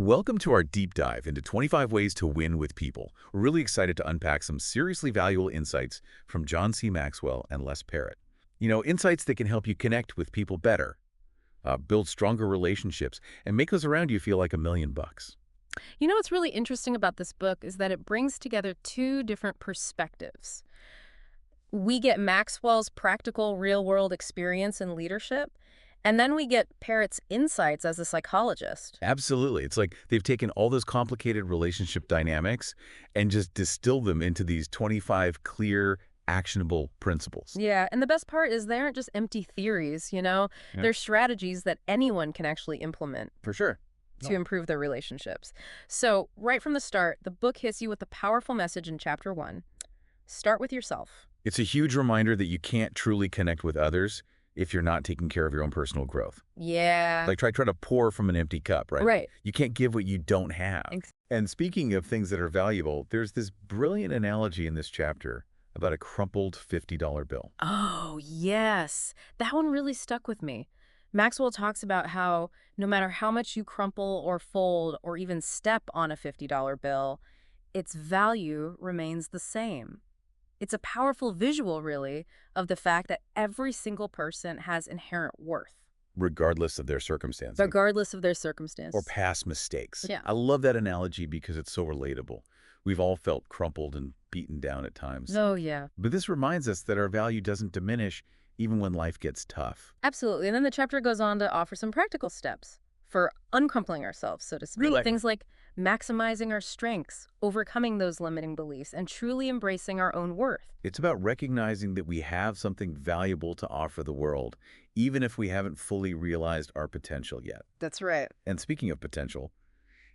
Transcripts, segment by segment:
Welcome to our deep dive into 25 ways to win with people. We're really excited to unpack some seriously valuable insights from John C. Maxwell and Les Parrott. Insights that can help you connect with people better, build stronger relationships, and make those around you feel like $1,000,000. What's really interesting about this book is that it brings together two different perspectives. We get Maxwell's practical real-world experience in leadership, and then we get Parrott's insights as a psychologist. Absolutely. It's like they've taken all those complicated relationship dynamics and just distilled them into these 25 clear, actionable principles. Yeah, and the best part is they aren't just empty theories, Yeah. They're strategies that anyone can actually implement For sure. to improve their relationships. So, right from the start, the book hits you with a powerful message in chapter 1. Start with yourself. It's a huge reminder that you can't truly connect with others if you're not taking care of your own personal growth. Yeah. Like try to pour from an empty cup, right? Right. You can't give what you don't have. Ex- And speaking of things that are valuable, there's this brilliant analogy in this chapter about a crumpled $50 bill. Oh, yes. That one really stuck with me. Maxwell talks about how no matter how much you crumple or fold or even step on a $50 bill, its value remains the same. It's a powerful visual, really, of the fact that every single person has inherent worth, Regardless of their circumstances regardless of their circumstance. or past mistakes. Yeah. I love that analogy because it's so relatable. We've all felt crumpled and beaten down at times. Oh, yeah. But this reminds us that our value doesn't diminish even when life gets tough. Absolutely. And then the chapter goes on to offer some practical steps for uncrumpling ourselves, so to speak. Really? Things like maximizing our strengths, overcoming those limiting beliefs, and truly embracing our own worth. It's about recognizing that we have something valuable to offer the world, even if we haven't fully realized our potential yet. That's right. And speaking of potential,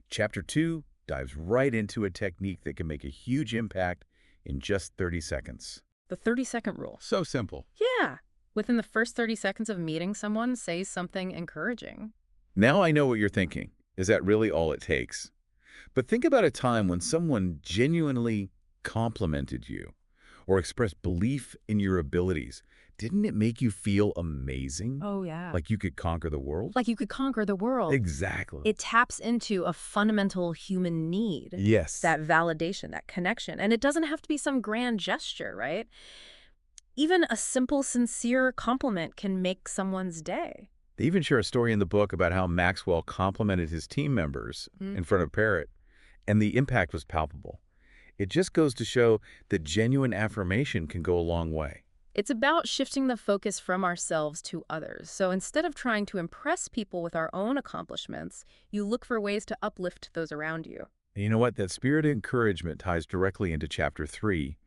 Chapter 2 dives right into a technique that can make a huge impact in just 30 seconds. The 30-second rule. So simple. Yeah. Within the first 30 seconds of meeting someone, say something encouraging. Now I know what you're thinking. Is that really all it takes? But think about a time when someone genuinely complimented you or expressed belief in your abilities. Didn't it make you feel amazing? Oh, yeah. Like you could conquer the world? Like you could conquer the world. Exactly. It taps into a fundamental human need. Yes. That validation, that connection. And it doesn't have to be some grand gesture, right? Even a simple, sincere compliment can make someone's day. They even share a story in the book about how Maxwell complimented his team members in front of Parrott, and the impact was palpable. It just goes to show that genuine affirmation can go a long way. It's about shifting the focus from ourselves to others. So instead of trying to impress people with our own accomplishments, you look for ways to uplift those around you. And you know what? That spirit of encouragement ties directly into Chapter 3,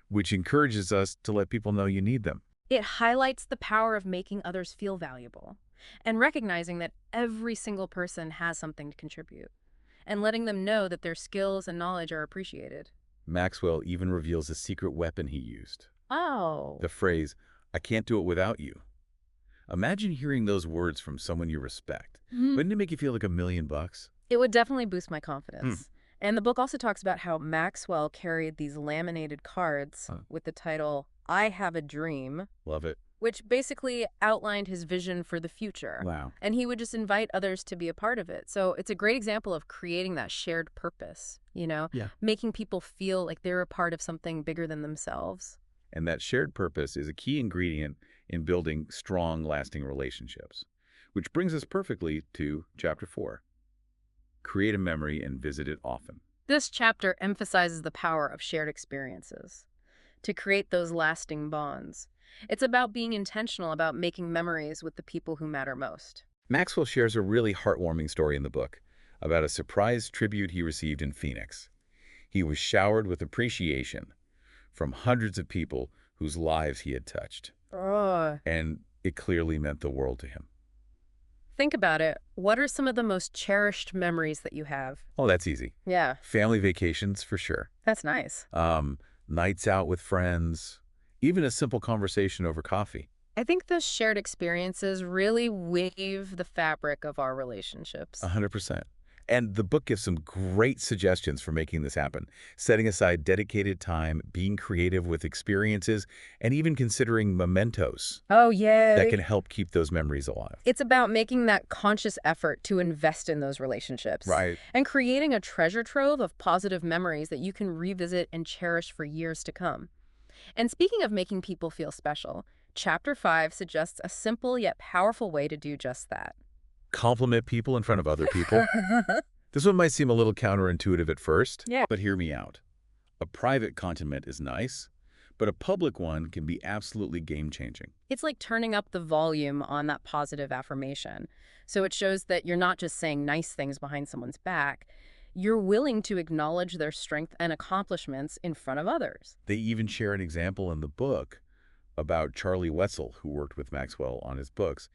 which encourages us to let people know you need them. It highlights the power of making others feel valuable and recognizing that every single person has something to contribute and letting them know that their skills and knowledge are appreciated. Maxwell even reveals a secret weapon he used. Oh. The phrase, "I can't do it without you." Imagine hearing those words from someone you respect. Wouldn't it make you feel like $1,000,000? It would definitely boost my confidence. And the book also talks about how Maxwell carried these laminated cards with the title, "I Have a Dream," Love it. which basically outlined his vision for the future. Wow. And he would just invite others to be a part of it. So it's a great example of creating that shared purpose, Yeah. making people feel like they're a part of something bigger than themselves. And that shared purpose is a key ingredient in building strong, lasting relationships. Which brings us perfectly to Chapter 4. Create a memory and visit it often. This chapter emphasizes the power of shared experiences to create those lasting bonds. It's about being intentional about making memories with the people who matter most. Maxwell shares a really heartwarming story in the book about a surprise tribute he received in Phoenix. He was showered with appreciation from hundreds of people whose lives he had touched. And it clearly meant the world to him. Think about it. What are some of the most cherished memories that you have? Oh, that's easy. Yeah, Family vacations, for sure. that's nice. Nights out with friends, even a simple conversation over coffee. I think those shared experiences really weave the fabric of our relationships. 100%. And the book gives some great suggestions for making this happen, setting aside dedicated time, being creative with experiences, and even considering mementos Oh, that yay. can help keep those memories alive. It's about making that conscious effort to invest in those relationships Right. and creating a treasure trove of positive memories that you can revisit and cherish for years to come. And speaking of making people feel special, Chapter 5 suggests a simple yet powerful way to do just that. Compliment people in front of other people. This one might seem a little counterintuitive at first, Yeah. but hear me out. A private compliment is nice, but a public one can be absolutely game-changing. It's like turning up the volume on that positive affirmation. So it shows that you're not just saying nice things behind someone's back, you're willing to acknowledge their strength and accomplishments in front of others. They even share an example in the book about Charlie Wetzel, who worked with Maxwell on his books,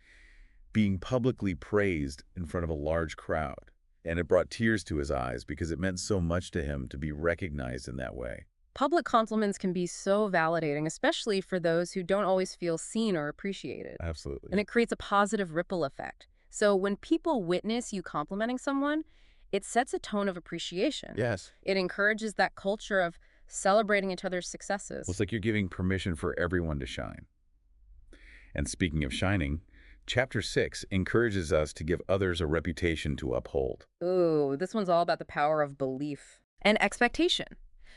being publicly praised in front of a large crowd. And it brought tears to his eyes because it meant so much to him to be recognized in that way. Public compliments can be so validating, especially for those who don't always feel seen or appreciated. Absolutely. And it creates a positive ripple effect. So when people witness you complimenting someone, it sets a tone of appreciation. Yes. It encourages that culture of celebrating each other's successes. Well, it's like you're giving permission for everyone to shine. And speaking of shining, Chapter 6 encourages us to give others a reputation to uphold. Ooh, this one's all about the power of belief and expectation.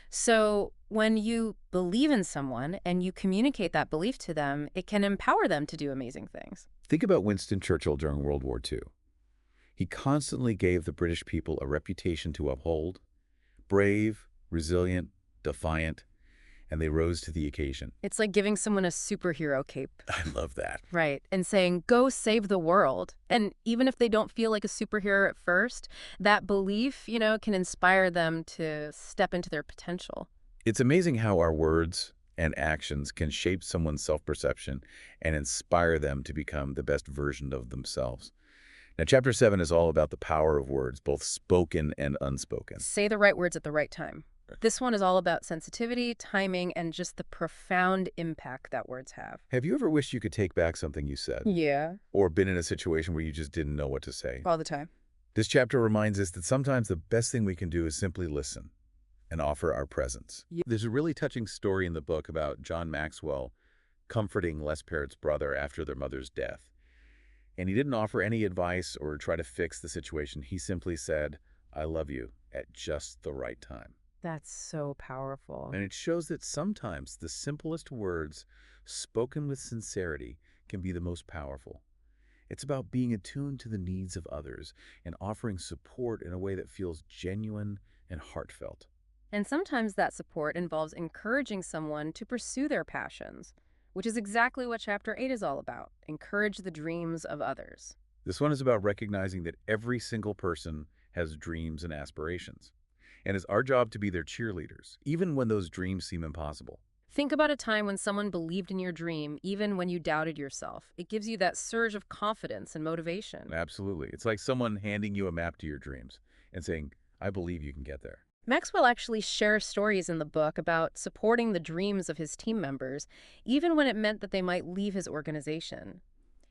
So when you believe in someone and you communicate that belief to them, it can empower them to do amazing things. Think about Winston Churchill during World War II. He constantly gave the British people a reputation to uphold, brave, resilient, defiant, and they rose to the occasion. It's like giving someone a superhero cape. I love that. Right. And saying, go save the world. And even if they don't feel like a superhero at first, that belief, can inspire them to step into their potential. It's amazing how our words and actions can shape someone's self-perception and inspire them to become the best version of themselves. Now, Chapter 7 is all about the power of words, both spoken and unspoken. Say the right words at the right time. This one is all about sensitivity, timing, and just the profound impact that words have. Have you ever wished you could take back something you said? Yeah. Or been in a situation where you just didn't know what to say? All the time. This chapter reminds us that sometimes the best thing we can do is simply listen and offer our presence. Yeah. There's a really touching story in the book about John Maxwell comforting Les Parrott's brother after their mother's death. And he didn't offer any advice or try to fix the situation. He simply said, "I love you," at just the right time. That's so powerful. And it shows that sometimes the simplest words, spoken with sincerity, can be the most powerful. It's about being attuned to the needs of others and offering support in a way that feels genuine and heartfelt. And sometimes that support involves encouraging someone to pursue their passions, which is exactly what Chapter 8 is all about. Encourage the dreams of others. This one is about recognizing that every single person has dreams and aspirations. And it's our job to be their cheerleaders, even when those dreams seem impossible. Think about a time when someone believed in your dream, even when you doubted yourself. It gives you that surge of confidence and motivation. Absolutely. It's like someone handing you a map to your dreams and saying, "I believe you can get there." Maxwell actually shares stories in the book about supporting the dreams of his team members, even when it meant that they might leave his organization.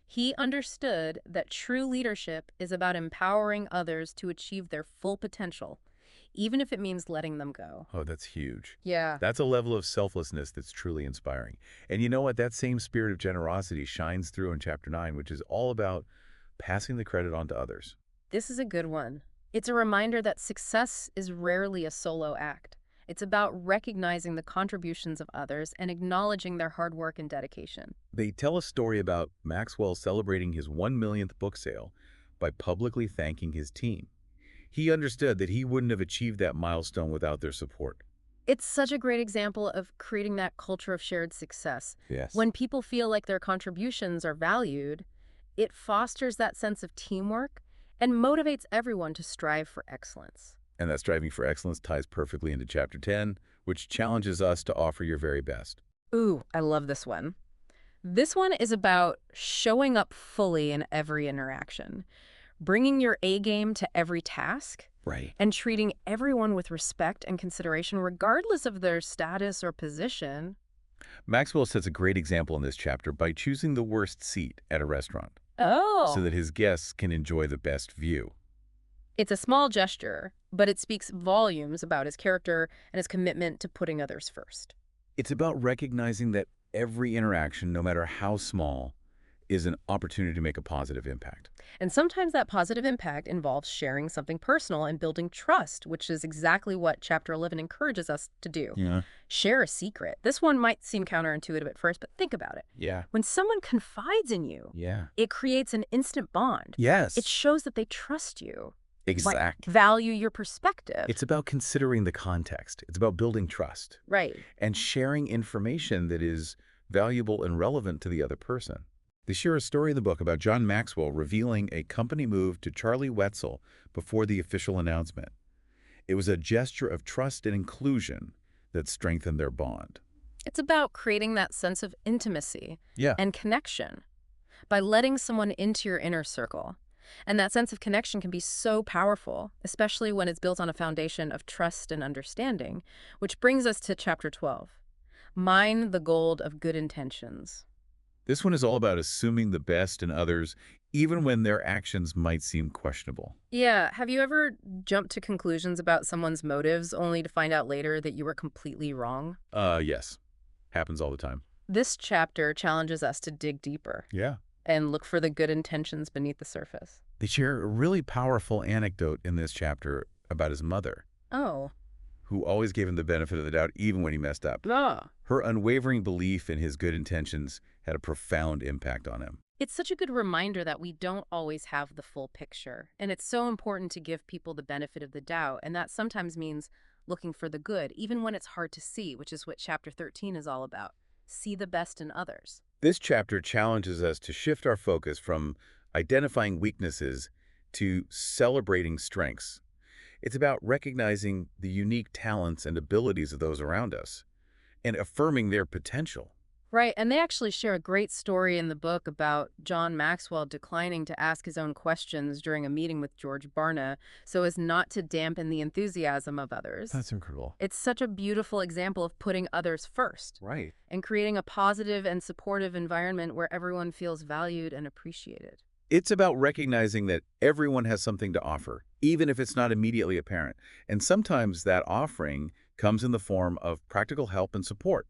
He understood that true leadership is about empowering others to achieve their full potential, even if it means letting them go. Oh, that's huge. Yeah. That's a level of selflessness that's truly inspiring. And you know what? That same spirit of generosity shines through in Chapter 9, which is all about passing the credit on to others. This is a good one. It's a reminder that success is rarely a solo act. It's about recognizing the contributions of others and acknowledging their hard work and dedication. They tell a story about Maxwell celebrating his 1 millionth book sale by publicly thanking his team. He understood that he wouldn't have achieved that milestone without their support. It's such a great example of creating that culture of shared success. Yes. When people feel like their contributions are valued, it fosters that sense of teamwork and motivates everyone to strive for excellence. And that striving for excellence ties perfectly into Chapter 10, which challenges us to offer your very best. Ooh, I love this one. This one is about showing up fully in every interaction, bringing your A game to every task, Right. and treating everyone with respect and consideration regardless of their status or position. Maxwell sets a great example in this chapter by choosing the worst seat at a restaurant Oh. so that his guests can enjoy the best view. It's a small gesture, but it speaks volumes about his character and his commitment to putting others first. It's about recognizing that every interaction, no matter how small, is an opportunity to make a positive impact. And sometimes that positive impact involves sharing something personal and building trust, which is exactly what Chapter 11 encourages us to do. Yeah. Share a secret. This one might seem counterintuitive at first, but think about it. Yeah. When someone confides in you, Yeah. it creates an instant bond. Yes. It shows that they trust you, Exactly. value your perspective. It's about considering the context. It's about building trust Right. and sharing information that is valuable and relevant to the other person. They share a story in the book about John Maxwell revealing a company move to Charlie Wetzel before the official announcement. It was a gesture of trust and inclusion that strengthened their bond. It's about creating that sense of intimacy Yeah. and connection by letting someone into your inner circle. And that sense of connection can be so powerful, especially when it's built on a foundation of trust and understanding, which brings us to Chapter 12. Mine the gold of good intentions. This one is all about assuming the best in others, even when their actions might seem questionable. Yeah, have you ever jumped to conclusions about someone's motives only to find out later that you were completely wrong? Yes. Happens all the time. This chapter challenges us to dig deeper Yeah. and look for the good intentions beneath the surface. They share a really powerful anecdote in this chapter about his mother, Oh. who always gave him the benefit of the doubt even when he messed up. Ah. Her unwavering belief in his good intentions had a profound impact on him. It's such a good reminder that we don't always have the full picture, and it's so important to give people the benefit of the doubt, and that sometimes means looking for the good, even when it's hard to see, which is what Chapter 13 is all about. See the best in others. This chapter challenges us to shift our focus from identifying weaknesses to celebrating strengths. It's about recognizing the unique talents and abilities of those around us and affirming their potential. Right, and they actually share a great story in the book about John Maxwell declining to ask his own questions during a meeting with George Barna so as not to dampen the enthusiasm of others. That's incredible. It's such a beautiful example of putting others first Right. and creating a positive and supportive environment where everyone feels valued and appreciated. It's about recognizing that everyone has something to offer, even if it's not immediately apparent. And sometimes that offering comes in the form of practical help and support,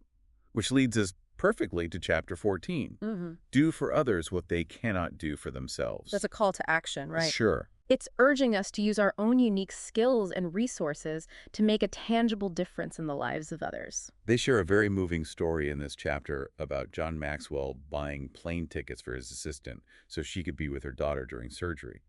which leads us perfectly to Chapter 14. Mm-hmm. Do for others what they cannot do for themselves. That's a call to action, right? Sure. It's urging us to use our own unique skills and resources to make a tangible difference in the lives of others. They share a very moving story in this chapter about John Maxwell buying plane tickets for his assistant so she could be with her daughter during surgery.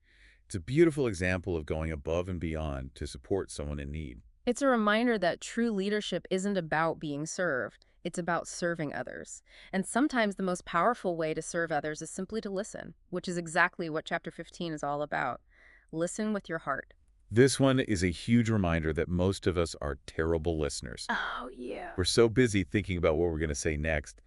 It's a beautiful example of going above and beyond to support someone in need. It's a reminder that true leadership isn't about being served. It's about serving others. And sometimes the most powerful way to serve others is simply to listen, which is exactly what Chapter 15 is all about. Listen with your heart. This one is a huge reminder that most of us are terrible listeners. Oh, yeah. We're so busy thinking about what we're going to say next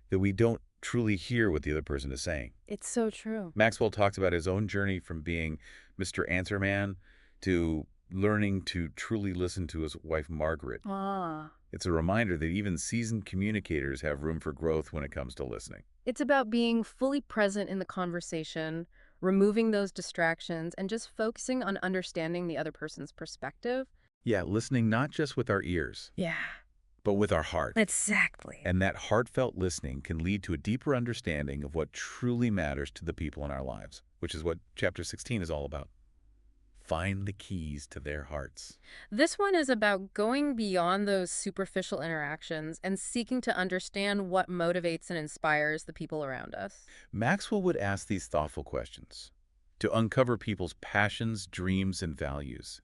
that we don't truly hear what the other person is saying. It's so true. Maxwell talks about his own journey from being Mr. Answer Man to learning to truly listen to his wife, Margaret. Ah. It's a reminder that even seasoned communicators have room for growth when it comes to listening. It's about being fully present in the conversation, removing those distractions, and just focusing on understanding the other person's perspective. Yeah, listening not just with our ears, Yeah, but with our heart. exactly. And that heartfelt listening can lead to a deeper understanding of what truly matters to the people in our lives, which is what Chapter 16 is all about. Find the keys to their hearts. This one is about going beyond those superficial interactions and seeking to understand what motivates and inspires the people around us. Maxwell would ask these thoughtful questions to uncover people's passions, dreams, and values.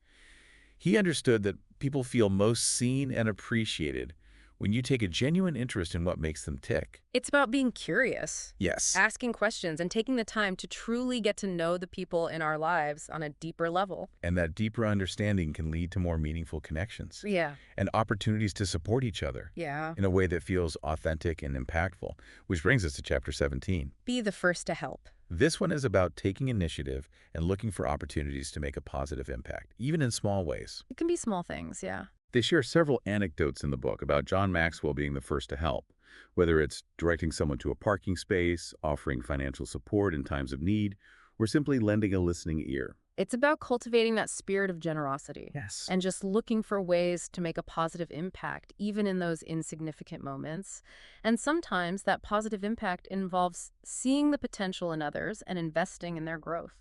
He understood that people feel most seen and appreciated when you take a genuine interest in what makes them tick. It's about being curious, Yes. asking questions, and taking the time to truly get to know the people in our lives on a deeper level. And that deeper understanding can lead to more meaningful connections Yeah. and opportunities to support each other Yeah. in a way that feels authentic and impactful, which brings us to Chapter 17. Be the first to help. This one is about taking initiative and looking for opportunities to make a positive impact, even in small ways. It can be small things, yeah. They share several anecdotes in the book about John Maxwell being the first to help, whether it's directing someone to a parking space, offering financial support in times of need, or simply lending a listening ear. It's about cultivating that spirit of generosity Yes. and just looking for ways to make a positive impact, even in those insignificant moments. And sometimes that positive impact involves seeing the potential in others and investing in their growth.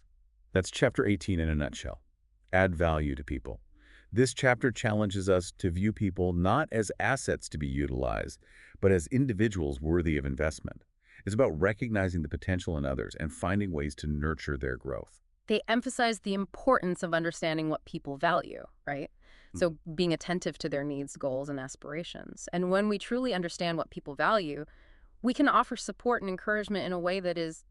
That's chapter 18 in a nutshell. Add value to people. This chapter challenges us to view people not as assets to be utilized, but as individuals worthy of investment. It's about recognizing the potential in others and finding ways to nurture their growth. They emphasize the importance of understanding what people value, right? Mhm. So being attentive to their needs, goals, and aspirations. And when we truly understand what people value, we can offer support and encouragement in a way that is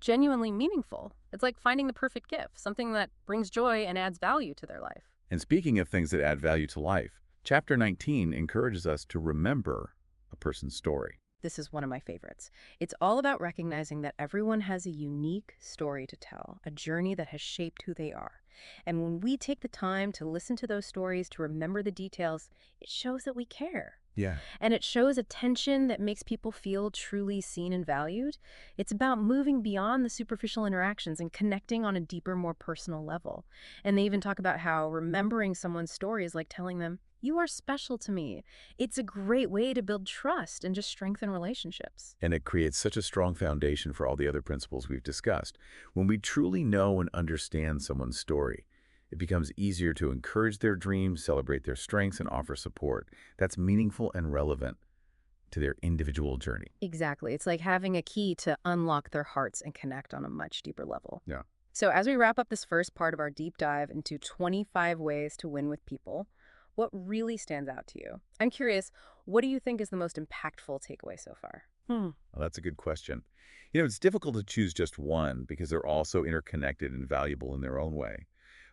genuinely meaningful. It's like finding the perfect gift, something that brings joy and adds value to their life. And speaking of things that add value to life, chapter 19 encourages us to remember a person's story. This is one of my favorites. It's all about recognizing that everyone has a unique story to tell, a journey that has shaped who they are. And when we take the time to listen to those stories, to remember the details, it shows that we care. Yeah. And it shows attention that makes people feel truly seen and valued. It's about moving beyond the superficial interactions and connecting on a deeper, more personal level. And they even talk about how remembering someone's story is like telling them, "You are special to me." It's a great way to build trust and just strengthen relationships. And it creates such a strong foundation for all the other principles we've discussed. When we truly know and understand someone's story, it becomes easier to encourage their dreams, celebrate their strengths, and offer support that's meaningful and relevant to their individual journey. Exactly. It's like having a key to unlock their hearts and connect on a much deeper level. Yeah. So, as we wrap up this first part of our deep dive into 25 ways to win with people, what really stands out to you? I'm curious, what do you think is the most impactful takeaway so far? Well, that's a good question. It's difficult to choose just one because they're all so interconnected and valuable in their own way.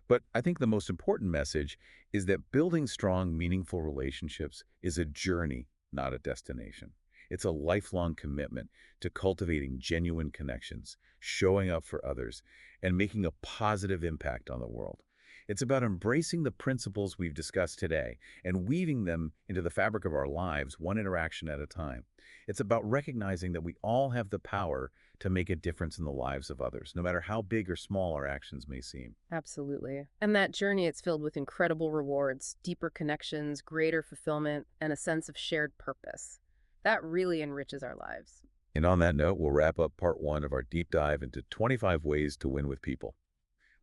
But I think the most important message is that building strong, meaningful relationships is a journey, not a destination. It's a lifelong commitment to cultivating genuine connections, showing up for others, and making a positive impact on the world. It's about embracing the principles we've discussed today and weaving them into the fabric of our lives, one interaction at a time. It's about recognizing that we all have the power to make a difference in the lives of others, no matter how big or small our actions may seem. Absolutely. And that journey, it's filled with incredible rewards, deeper connections, greater fulfillment, and a sense of shared purpose. That really enriches our lives. And on that note, we'll wrap up part one of our deep dive into 25 ways to win with people.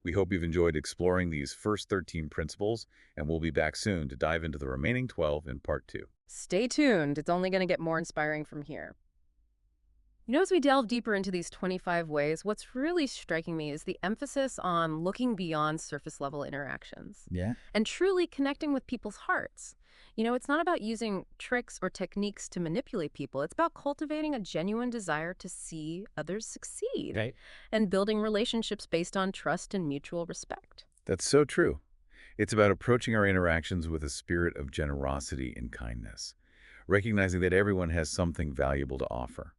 We hope you've enjoyed exploring these first 13 principles, and we'll be back soon to dive into the remaining 12 in part two. Stay tuned. It's only going to get more inspiring from here. As we delve deeper into these 25 ways, what's really striking me is the emphasis on looking beyond surface level interactions Yeah. and truly connecting with people's hearts. It's not about using tricks or techniques to manipulate people. It's about cultivating a genuine desire to see others succeed Right. and building relationships based on trust and mutual respect. That's so true. It's about approaching our interactions with a spirit of generosity and kindness, recognizing that everyone has something valuable to offer,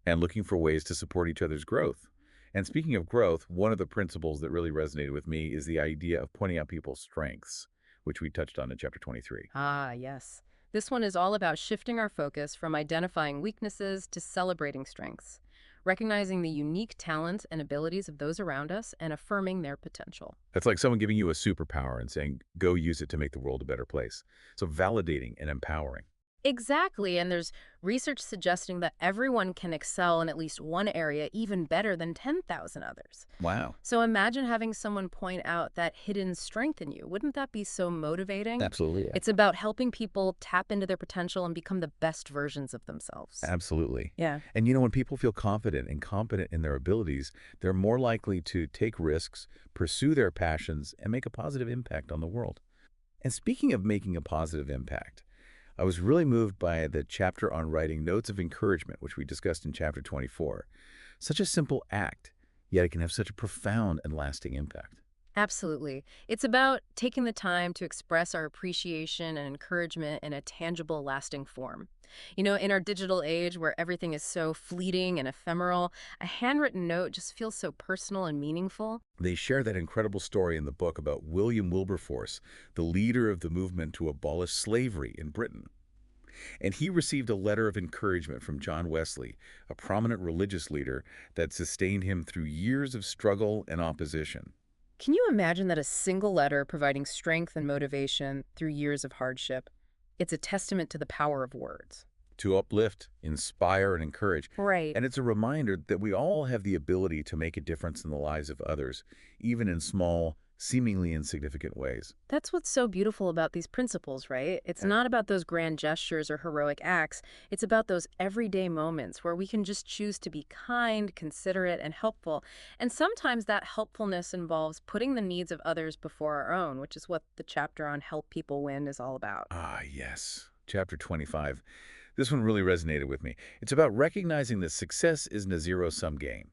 and looking for ways to support each other's growth. And speaking of growth, one of the principles that really resonated with me is the idea of pointing out people's strengths, which we touched on in chapter 23. Ah, yes. This one is all about shifting our focus from identifying weaknesses to celebrating strengths, recognizing the unique talents and abilities of those around us and affirming their potential. That's like someone giving you a superpower and saying, go use it to make the world a better place. So validating and empowering. Exactly, and there's research suggesting that everyone can excel in at least one area even better than 10,000 others. Wow. So imagine having someone point out that hidden strength in you. Wouldn't that be so motivating? Absolutely. It's about helping people tap into their potential and become the best versions of themselves. Absolutely. Yeah. And when people feel confident and competent in their abilities, they're more likely to take risks, pursue their passions, and make a positive impact on the world. And speaking of making a positive impact, I was really moved by the chapter on writing notes of encouragement, which we discussed in chapter 24. Such a simple act, yet it can have such a profound and lasting impact. Absolutely. It's about taking the time to express our appreciation and encouragement in a tangible, lasting form. In our digital age where everything is so fleeting and ephemeral, a handwritten note just feels so personal and meaningful. They share that incredible story in the book about William Wilberforce, the leader of the movement to abolish slavery in Britain. And he received a letter of encouragement from John Wesley, a prominent religious leader that sustained him through years of struggle and opposition. Can you imagine that a single letter providing strength and motivation through years of hardship? It's a testament to the power of words. To uplift, inspire, and encourage. Right. And it's a reminder that we all have the ability to make a difference in the lives of others, even in small, seemingly insignificant ways. That's what's so beautiful about these principles, right? It's Yeah. not about those grand gestures or heroic acts. It's about those everyday moments where we can just choose to be kind, considerate, and helpful. And sometimes that helpfulness involves putting the needs of others before our own, which is what the chapter on Help People Win is all about. Ah, yes. Chapter 25. This one really resonated with me. It's about recognizing that success isn't a zero-sum game.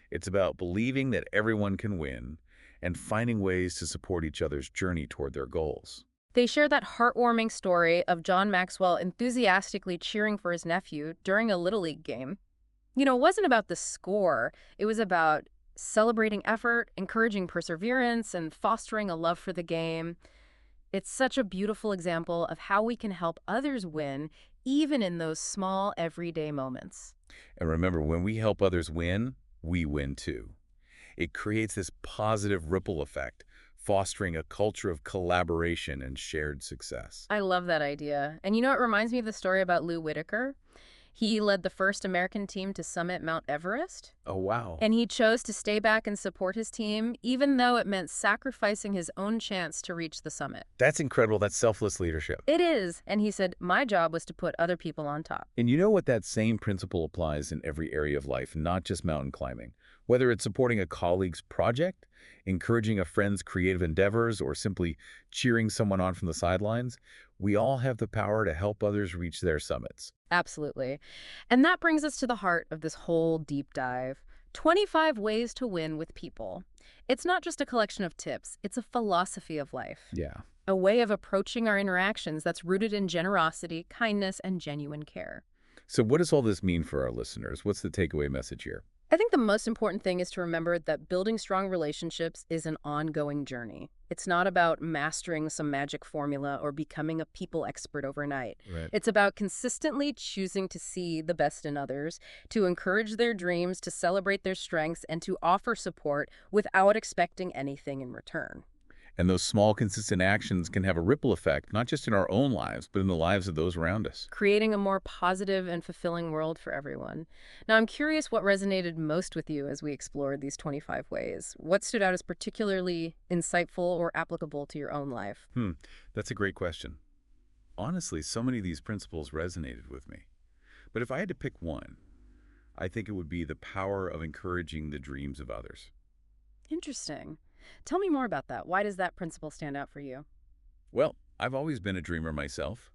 It's about believing that everyone can win and finding ways to support each other's journey toward their goals. They share that heartwarming story of John Maxwell enthusiastically cheering for his nephew during a Little League game. It wasn't about the score. It was about celebrating effort, encouraging perseverance, and fostering a love for the game. It's such a beautiful example of how we can help others win, even in those small, everyday moments. And remember, when we help others win, we win too. It creates this positive ripple effect, fostering a culture of collaboration and shared success. I love that idea. And it reminds me of the story about Lou Whitaker. He led the first American team to summit Mount Everest. Oh, wow. And he chose to stay back and support his team, even though it meant sacrificing his own chance to reach the summit. That's incredible. That's selfless leadership. It is. And he said, my job was to put other people on top. And you know what? That same principle applies in every area of life, not just mountain climbing. Whether it's supporting a colleague's project, encouraging a friend's creative endeavors, or simply cheering someone on from the sidelines, we all have the power to help others reach their summits. Absolutely. And that brings us to the heart of this whole deep dive. 25 ways to win with people. It's not just a collection of tips, it's a philosophy of life. Yeah. A way of approaching our interactions that's rooted in generosity, kindness, and genuine care. So what does all this mean for our listeners? What's the takeaway message here? I think the most important thing is to remember that building strong relationships is an ongoing journey. It's not about mastering some magic formula or becoming a people expert overnight. Right. It's about consistently choosing to see the best in others, to encourage their dreams, to celebrate their strengths, and to offer support without expecting anything in return. And those small, consistent actions can have a ripple effect, not just in our own lives, but in the lives of those around us. Creating a more positive and fulfilling world for everyone. Now, I'm curious what resonated most with you as we explored these 25 ways. What stood out as particularly insightful or applicable to your own life? That's a great question. Honestly, so many of these principles resonated with me. But if I had to pick one, I think it would be the power of encouraging the dreams of others. Interesting. Tell me more about that. Why does that principle stand out for you? Well, I've always been a dreamer myself,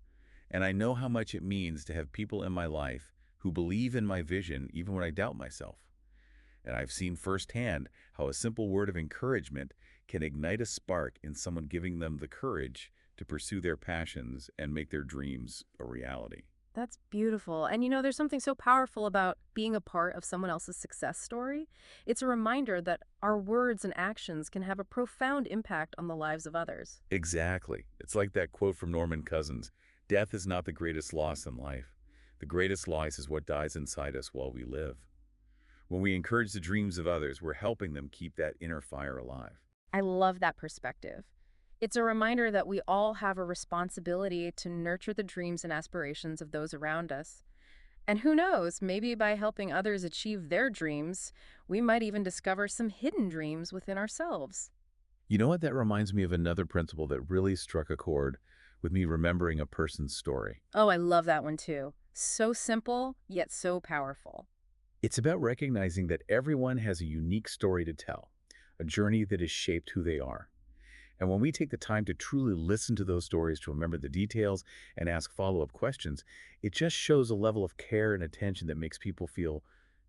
and I know how much it means to have people in my life who believe in my vision even when I doubt myself. And I've seen firsthand how a simple word of encouragement can ignite a spark in someone, giving them the courage to pursue their passions and make their dreams a reality. That's beautiful. And there's something so powerful about being a part of someone else's success story. It's a reminder that our words and actions can have a profound impact on the lives of others. Exactly. It's like that quote from Norman Cousins: "Death is not the greatest loss in life. The greatest loss is what dies inside us while we live." When we encourage the dreams of others, we're helping them keep that inner fire alive. I love that perspective. It's a reminder that we all have a responsibility to nurture the dreams and aspirations of those around us. And who knows, maybe by helping others achieve their dreams, we might even discover some hidden dreams within ourselves. You know what? That reminds me of another principle that really struck a chord with me: remembering a person's story. Oh, I love that one too. So simple, yet so powerful. It's about recognizing that everyone has a unique story to tell, a journey that has shaped who they are. And when we take the time to truly listen to those stories, to remember the details and ask follow-up questions, it just shows a level of care and attention that makes people feel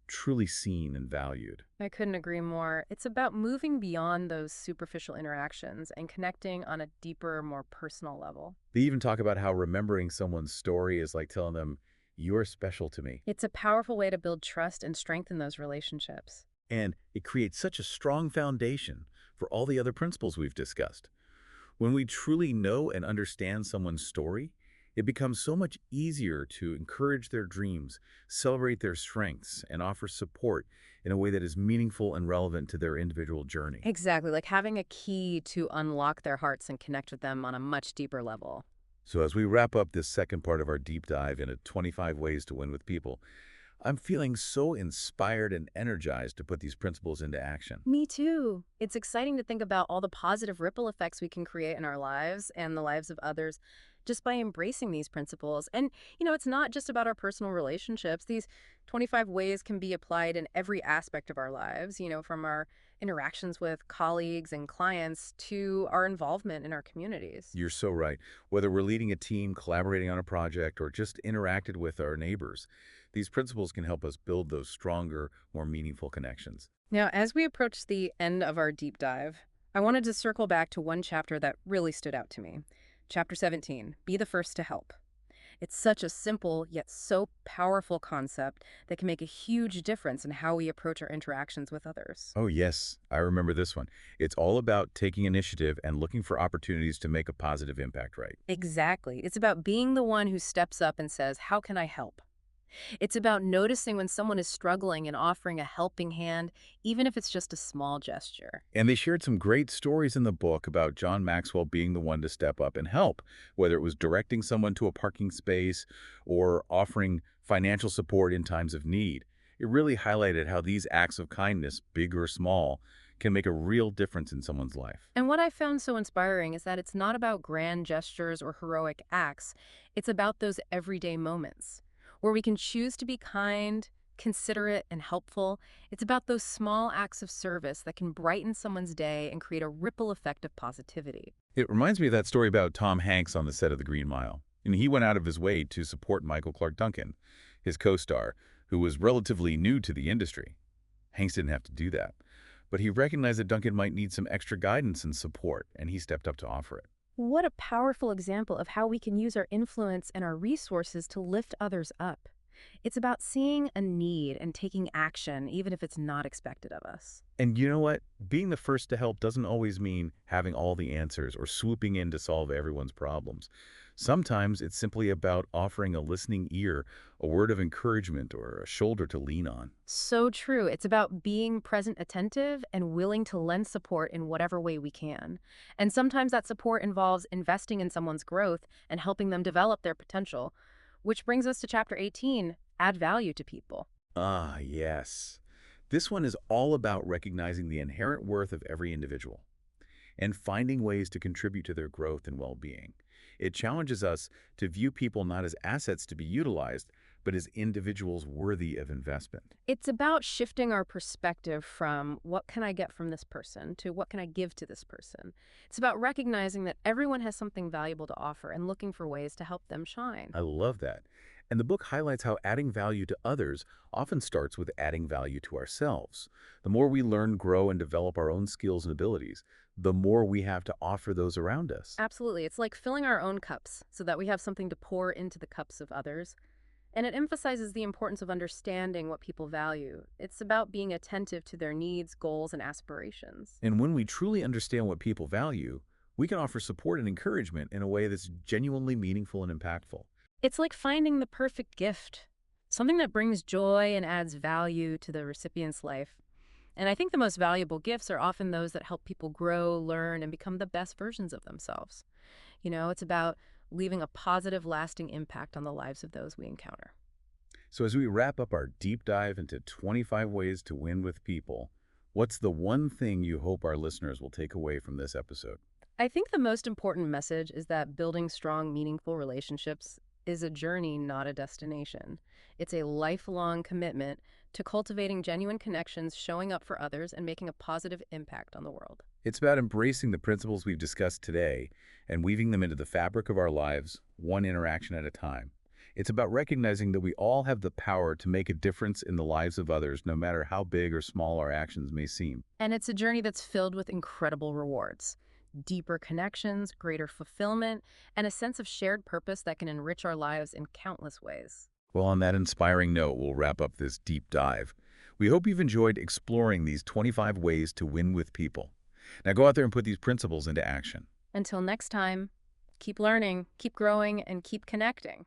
truly seen and valued. I couldn't agree more. It's about moving beyond those superficial interactions and connecting on a deeper, more personal level. They even talk about how remembering someone's story is like telling them, "You're special to me." It's a powerful way to build trust and strengthen those relationships. And it creates such a strong foundation for all the other principles we've discussed. When we truly know and understand someone's story, It becomes so much easier to encourage their dreams, celebrate their strengths, and offer support in a way that is meaningful and relevant to their individual journey. Exactly, like having a key to unlock their hearts and connect with them on a much deeper level. So as we wrap up this second part of our deep dive into 25 ways to win with people, I'm feeling so inspired and energized to put these principles into action. Me too. It's exciting to think about all the positive ripple effects we can create in our lives and the lives of others just by embracing these principles. And, it's not just about our personal relationships. These 25 ways can be applied in every aspect of our lives, from our interactions with colleagues and clients to our involvement in our communities. You're so right. Whether we're leading a team, collaborating on a project, or just interacted with our neighbors, these principles can help us build those stronger, more meaningful connections. Now, as we approach the end of our deep dive, I wanted to circle back to one chapter that really stood out to me. Chapter 17, Be the First to Help. It's such a simple yet so powerful concept that can make a huge difference in how we approach our interactions with others. Oh, yes, I remember this one. It's all about taking initiative and looking for opportunities to make a positive impact, right? Exactly. It's about being the one who steps up and says, "How can I help?" It's about noticing when someone is struggling and offering a helping hand, even if it's just a small gesture. And they shared some great stories in the book about John Maxwell being the one to step up and help, whether it was directing someone to a parking space or offering financial support in times of need. It really highlighted how these acts of kindness, big or small, can make a real difference in someone's life. And what I found so inspiring is that it's not about grand gestures or heroic acts. It's about those everyday moments where we can choose to be kind, considerate, and helpful. It's about those small acts of service that can brighten someone's day and create a ripple effect of positivity. It reminds me of that story about Tom Hanks on the set of The Green Mile. And he went out of his way to support Michael Clark Duncan, his co-star, who was relatively new to the industry. Hanks didn't have to do that, but he recognized that Duncan might need some extra guidance and support, and he stepped up to offer it. What a powerful example of how we can use our influence and our resources to lift others up. It's about seeing a need and taking action, even if it's not expected of us. And you know what? Being the first to help doesn't always mean having all the answers or swooping in to solve everyone's problems. Sometimes it's simply about offering a listening ear, a word of encouragement, or a shoulder to lean on. So true. It's about being present, attentive, and willing to lend support in whatever way we can. And sometimes that support involves investing in someone's growth and helping them develop their potential, which brings us to chapter 18, Add Value to People. Ah, yes. This one is all about recognizing the inherent worth of every individual and finding ways to contribute to their growth and well-being. It challenges us to view people not as assets to be utilized, but as individuals worthy of investment. It's about shifting our perspective from what can I get from this person to what can I give to this person. It's about recognizing that everyone has something valuable to offer and looking for ways to help them shine. I love that. And the book highlights how adding value to others often starts with adding value to ourselves. The more we learn, grow, and develop our own skills and abilities, the more we have to offer those around us. Absolutely. It's like filling our own cups so that we have something to pour into the cups of others. And it emphasizes the importance of understanding what people value. It's about being attentive to their needs, goals, and aspirations. And when we truly understand what people value, we can offer support and encouragement in a way that's genuinely meaningful and impactful. It's like finding the perfect gift, something that brings joy and adds value to the recipient's life. And I think the most valuable gifts are often those that help people grow, learn, and become the best versions of themselves. It's about leaving a positive, lasting impact on the lives of those we encounter. So as we wrap up our deep dive into 25 ways to win with people, what's the one thing you hope our listeners will take away from this episode? I think the most important message is that building strong, meaningful relationships is a journey, not a destination. It's a lifelong commitment to cultivating genuine connections, showing up for others, and making a positive impact on the world. It's about embracing the principles we've discussed today and weaving them into the fabric of our lives, one interaction at a time. It's about recognizing that we all have the power to make a difference in the lives of others, no matter how big or small our actions may seem. And it's a journey that's filled with incredible rewards, deeper connections, greater fulfillment, and a sense of shared purpose that can enrich our lives in countless ways. Well, on that inspiring note, we'll wrap up this deep dive. We hope you've enjoyed exploring these 25 ways to win with people. Now go out there and put these principles into action. Until next time. keep learning, keep growing, and keep connecting.